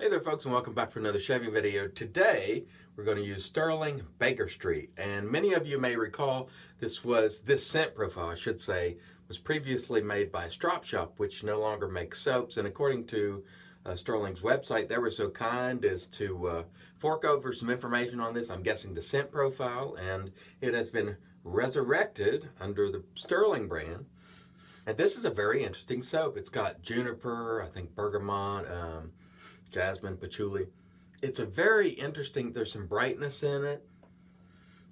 Hey there folks, and welcome back for another shaving video. Today we're going to use Stirling Baker Street, and many of you may recall this scent profile I should say was previously made by Strop Shop, which no longer makes soaps, and according to Stirling's website they were so kind as to fork over some information on this. I'm guessing the scent profile, and it has been resurrected under the Stirling brand. And this is a very interesting soap. It's got juniper, I think bergamot, jasmine, patchouli. It's a very interesting, there's some brightness in it,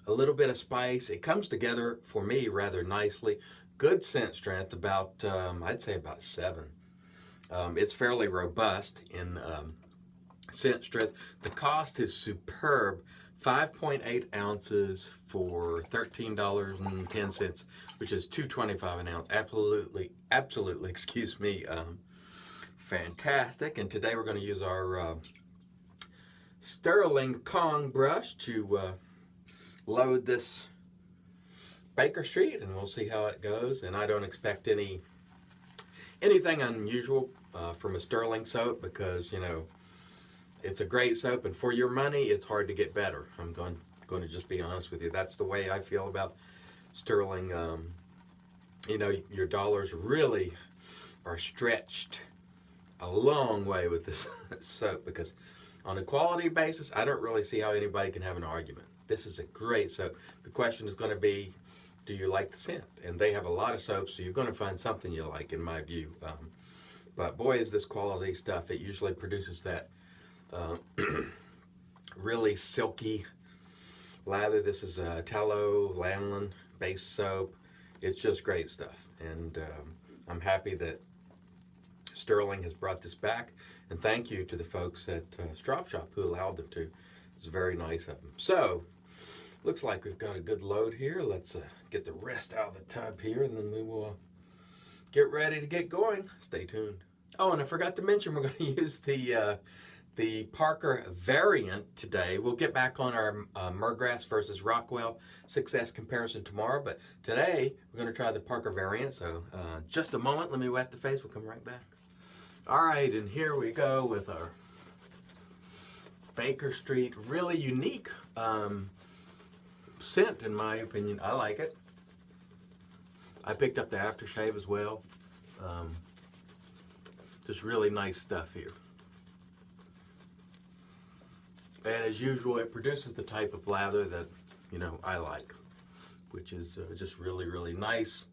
a little bit of spice. It comes together for me rather nicely. Good scent strength, about, I'd say about a 7. It's fairly robust in scent strength. The cost is superb. 5.8 ounces for $13.10, which is $2.25 an ounce. Absolutely, excuse me, fantastic. And today we're going to use our Stirling Kong brush to load this Baker Street, and we'll see how it goes. And I don't expect anything unusual from a Stirling soap, because you know it's a great soap, and for your money it's hard to get better. I'm going to just be honest with you. That's the way I feel about Stirling. You know, your dollars really are stretched a long way with this soap, because on a quality basis I don't really see how anybody can have an argument. This is a great soap. The question is going to be, do you like the scent? And they have a lot of soaps, so you're going to find something you like, in my view. But boy, is this quality stuff. It usually produces that really silky lather. This is a tallow lanolin based soap. It's just great stuff, and I'm happy that Stirling has brought this back, and thank you to the folks at Strop Shop who allowed them to. It's very nice of them. So looks like we've got a good load here. Let's get the rest out of the tub here, and then we will get ready to get going. Stay tuned. Oh, and I forgot to mention, we're going to use the Parker variant today. We'll get back on our Murgrass versus Rockwell success comparison tomorrow, but today we're going to try the Parker variant. So just a moment, let me wet the face. We'll come right back. All right, and here we go with our Baker Street. Really unique scent, in my opinion. I like it. I picked up the aftershave as well. Just really nice stuff here. And as usual, it produces the type of lather that, you know, I like, which is just really nice,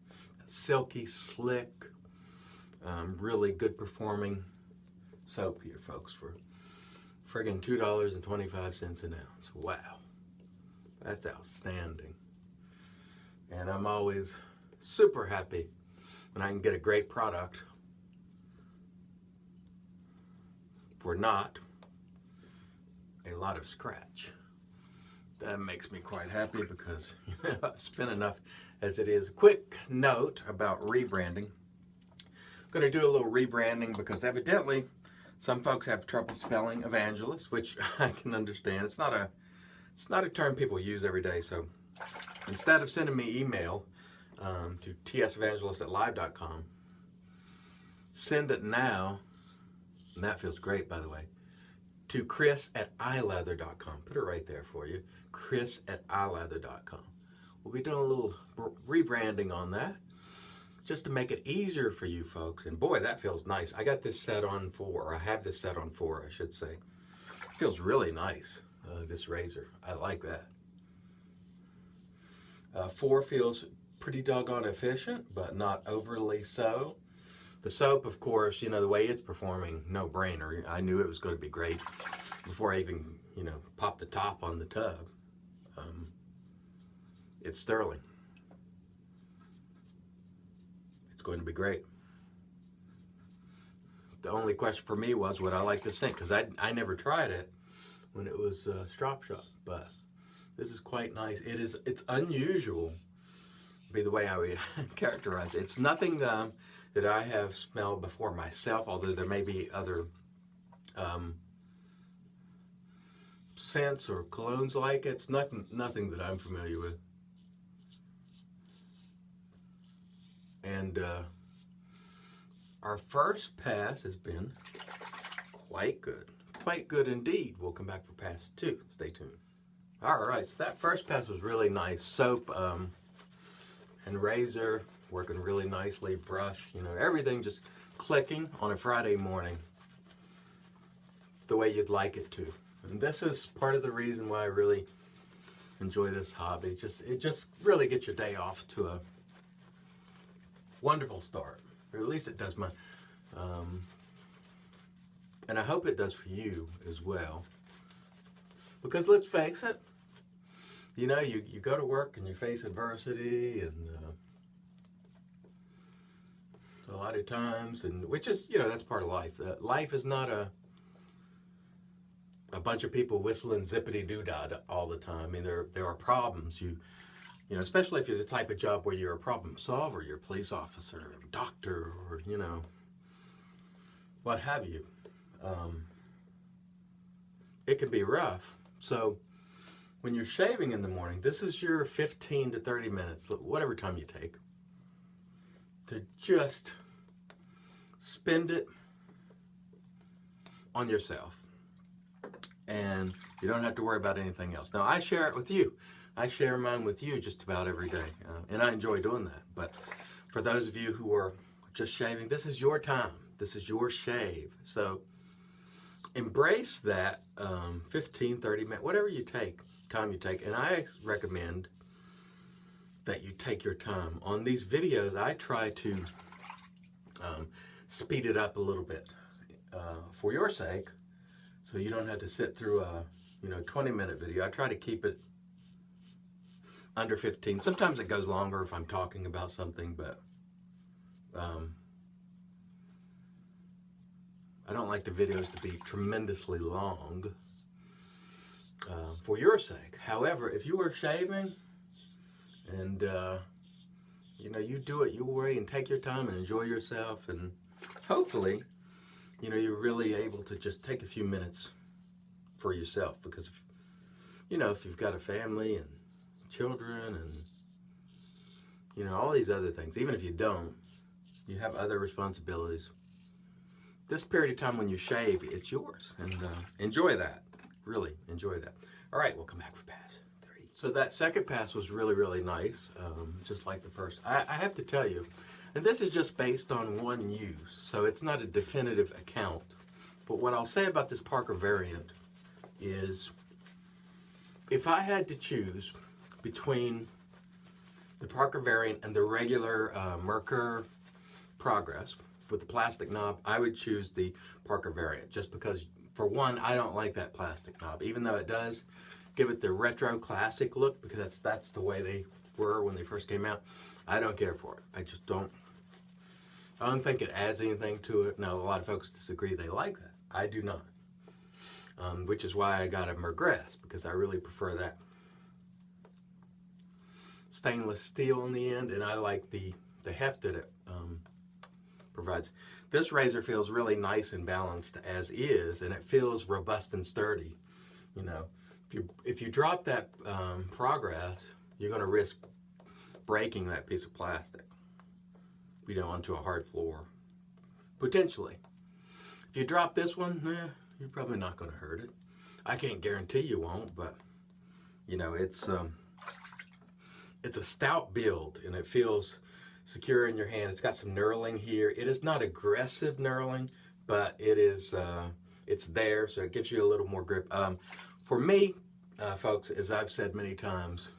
silky, slick, really good performing soap here, folks, for friggin' $2.25 an ounce. Wow, that's outstanding. And I'm always super happy when I can get a great product for not a lot of scratch. That makes me quite happy, because you know, I've spent enough as it is. Quick note about rebranding. I'm going to do a little rebranding because evidently some folks have trouble spelling evangelist, which I can understand. It's not a term people use every day. So instead of sending me email to tsevangelist@live.com, send it now, and that feels great, by the way, to chris@ileather.com. Put it right there for you, chris@ileather.com. We'll be doing a little rebranding on that, just to make it easier for you folks. And boy, that feels nice. I got this set on for, or I have this set on for, I should say. It feels really nice, this razor. I like that. 4 feels pretty doggone efficient, but not overly so. The soap, of course, you know, the way it's performing, no brainer. I knew it was going to be great before I even, you know, popped the top on the tub. It's Stirling. It's going to be great. The only question for me was, would I like the scent? Because I never tried it when it was Strop Shop, but this is quite nice. It's unusual, be the way I would characterize it. It's nothing that I have smelled before myself, although there may be other scents or colognes like it. It's nothing that I'm familiar with. And our first pass has been quite good. quite good indeed. We'll come back for pass 2. Stay tuned. All right, so that first pass was really nice. Soap and razor working really nicely. Brush, everything just clicking on a Friday morning the way you'd like it to. And this is part of the reason why I really enjoy this hobby. It just really gets your day off to a wonderful start, or at least it does mine. And I hope it does for you as well. Because let's face it, you go to work and you face adversity, and a lot of times, and which is, that's part of life. Life is not a bunch of people whistling zippity-doo-dah all the time. I mean, there are problems. Especially if you're the type of job where you're a problem solver, you're a police officer, or a doctor, or, what have you. It can be rough. So when you're shaving in the morning, this is your 15 to 30 minutes, whatever time you take, to just spend it on yourself. And you don't have to worry about anything else. Now, I share it with you. I share mine with you just about every day. And I enjoy doing that. But for those of you who are just shaving, this is your time. This is your shave. So embrace that 15, 30 minutes, whatever time you take. And I recommend that you take your time. On these videos, I try to speed it up a little bit for your sake, so you don't have to sit through a 20-minute video. I try to keep it under 15. Sometimes it goes longer if I'm talking about something, but I don't like the videos to be tremendously long for your sake. However, if you are shaving and you do it your way and take your time and enjoy yourself, and hopefully you're really able to just take a few minutes for yourself, because if you've got a family and children and all these other things, even if you don't, you have other responsibilities. This period of time when you shave, it's yours, and enjoy that. Really enjoy that. All right, we'll come back for pass 3. So that second pass was really, really nice, just like the first. I have to tell you, and this is just based on one use, so it's not a definitive account, but what I'll say about this Parker variant is, if I had to choose between the Parker variant and the regular Merkur Progress with the plastic knob, I would choose the Parker variant, just because, for one, I don't like that plastic knob, even though it does give it the retro classic look, because that's the way they were when they first came out. I don't care for it. I just don't. I don't think it adds anything to it. Now, a lot of folks disagree. They like that. I do not. Which is why I got a Mergress, because I really prefer that stainless steel in the end, and I like the heft that it provides. This razor feels really nice and balanced as is, and it feels robust and sturdy. If you drop that Progress, you're going to risk breaking that piece of plastic, onto a hard floor, potentially. If you drop this one, you're probably not going to hurt it. I can't guarantee you won't, but it's a stout build, and it feels secure in your hand. It's got some knurling here. It is not aggressive knurling, but it is it's there, so it gives you a little more grip. For me, folks, as I've said many times,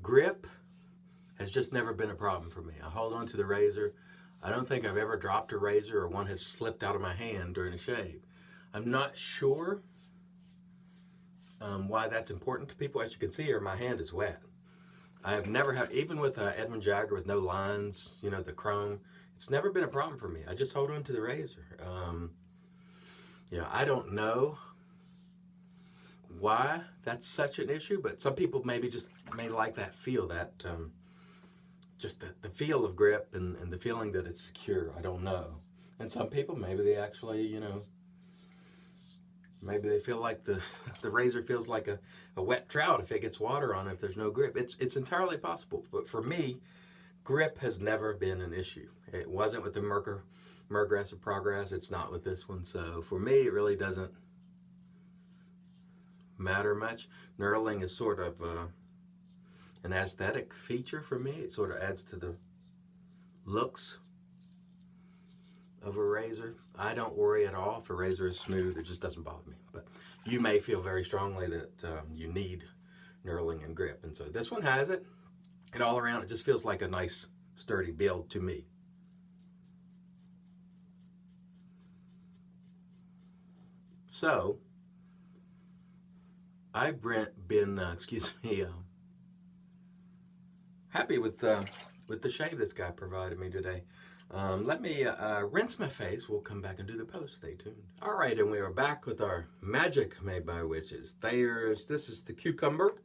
grip has just never been a problem for me. I hold on to the razor. I don't think I've ever dropped a razor or one has slipped out of my hand during a shave. I'm not sure why that's important to people. As you can see here, my hand is wet. I have never had, even with Edmund Jagger with no lines, the chrome, it's never been a problem for me. I just hold on to the razor. I don't know why that's such an issue, but some people may like that feel, that just the feel of grip and the feeling that it's secure. I don't know. And some people, maybe they actually, maybe they feel like the razor feels like a wet trout if it gets water on it, if there's no grip. It's entirely possible. But for me, grip has never been an issue. It wasn't with the Merkur Murgrass or Progress. It's not with this one. So for me, it really doesn't matter much. Knurling is sort of an aesthetic feature for me. It sort of adds to the looks of a razor. I don't worry at all if a razor is smooth. It just doesn't bother me. But you may feel very strongly that you need knurling and grip. And so this one has it. And all around, it just feels like a nice, sturdy build to me. So, I've been happy with the shave this guy provided me today. Let me rinse my face. We'll come back and do the post. Stay tuned. All right, and we are back with our magic made by witches. This is the cucumber,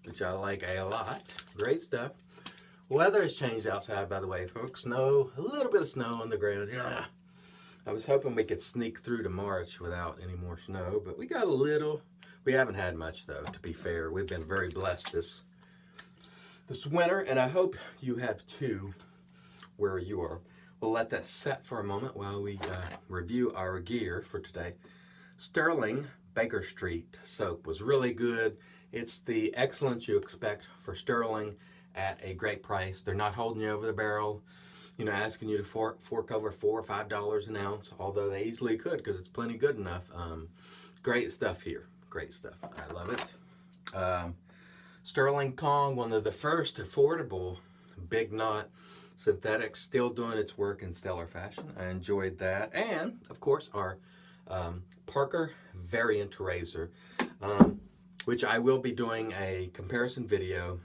which I like a lot. Great stuff. Weather has changed outside, by the way, folks. Snow, a little bit of snow on the ground. Yeah. I was hoping we could sneak through to March without any more snow, but we got a little. We haven't had much, though, to be fair. We've been very blessed this winter, and I hope you have too, where you are. We'll let that set for a moment while we review our gear for today. Stirling Baker Street soap was really good. It's the excellence you expect for Stirling at a great price. They're not holding you over the barrel, you know, asking you to fork over $4 or $5 an ounce, although they easily could because it's plenty good enough. Great stuff here. Great stuff. I love it. Stirling Kong, one of the first affordable big knot synthetics, still doing its work in stellar fashion. I enjoyed that. And, of course, our Parker variant razor, which I will be doing a comparison video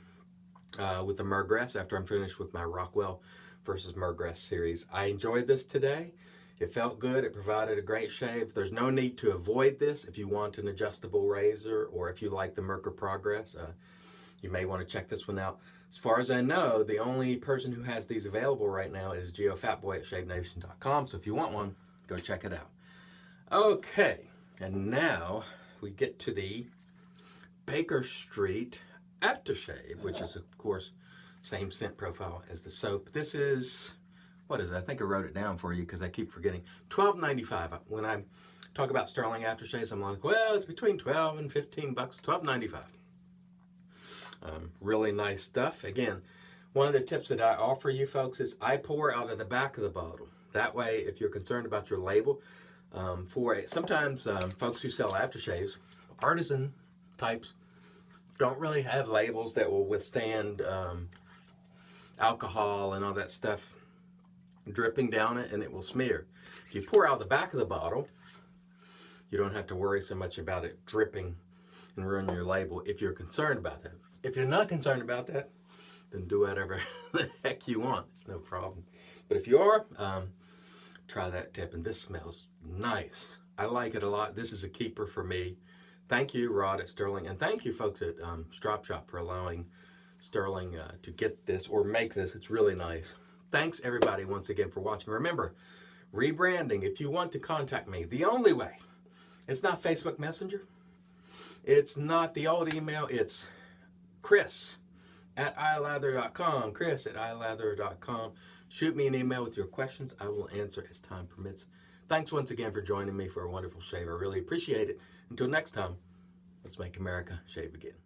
with the Murgrass after I'm finished with my Rockwell versus Murgrass series. I enjoyed this today. It felt good. It provided a great shave. There's no need to avoid this if you want an adjustable razor or if you like the Merkur Progress. You may want to check this one out. As far as I know, the only person who has these available right now is GeoFatBoy at ShaveNation.com. So if you want one, go check it out. Okay, and now we get to the Baker Street Aftershave, which is, of course, same scent profile as the soap. This is, what is it? I think I wrote it down for you because I keep forgetting. $12.95. When I talk about Stirling aftershaves, I'm like, well, it's between $12 and $15. $12.95. Really nice stuff. Again, one of the tips that I offer you folks is I pour out of the back of the bottle. That way, if you're concerned about your label, sometimes folks who sell aftershaves, artisan types, don't really have labels that will withstand alcohol and all that stuff dripping down it, and it will smear. If you pour out the back of the bottle, you don't have to worry so much about it dripping and ruining your label if you're concerned about that. If you're not concerned about that, then do whatever the heck you want. It's no problem. But if you are, try that tip. And this smells nice. I like it a lot. This is a keeper for me. Thank you, Rod at Stirling. And thank you, folks at Strop Shop, for allowing Stirling to get this or make this. It's really nice. Thanks, everybody, once again for watching. Remember, rebranding, if you want to contact me, the only way, it's not Facebook Messenger. It's not the old email. It's Chris at ilather.com. Chris at ilather.com. Shoot me an email with your questions. I will answer as time permits. Thanks once again for joining me for a wonderful shave. I really appreciate it. Until next time, let's make America shave again.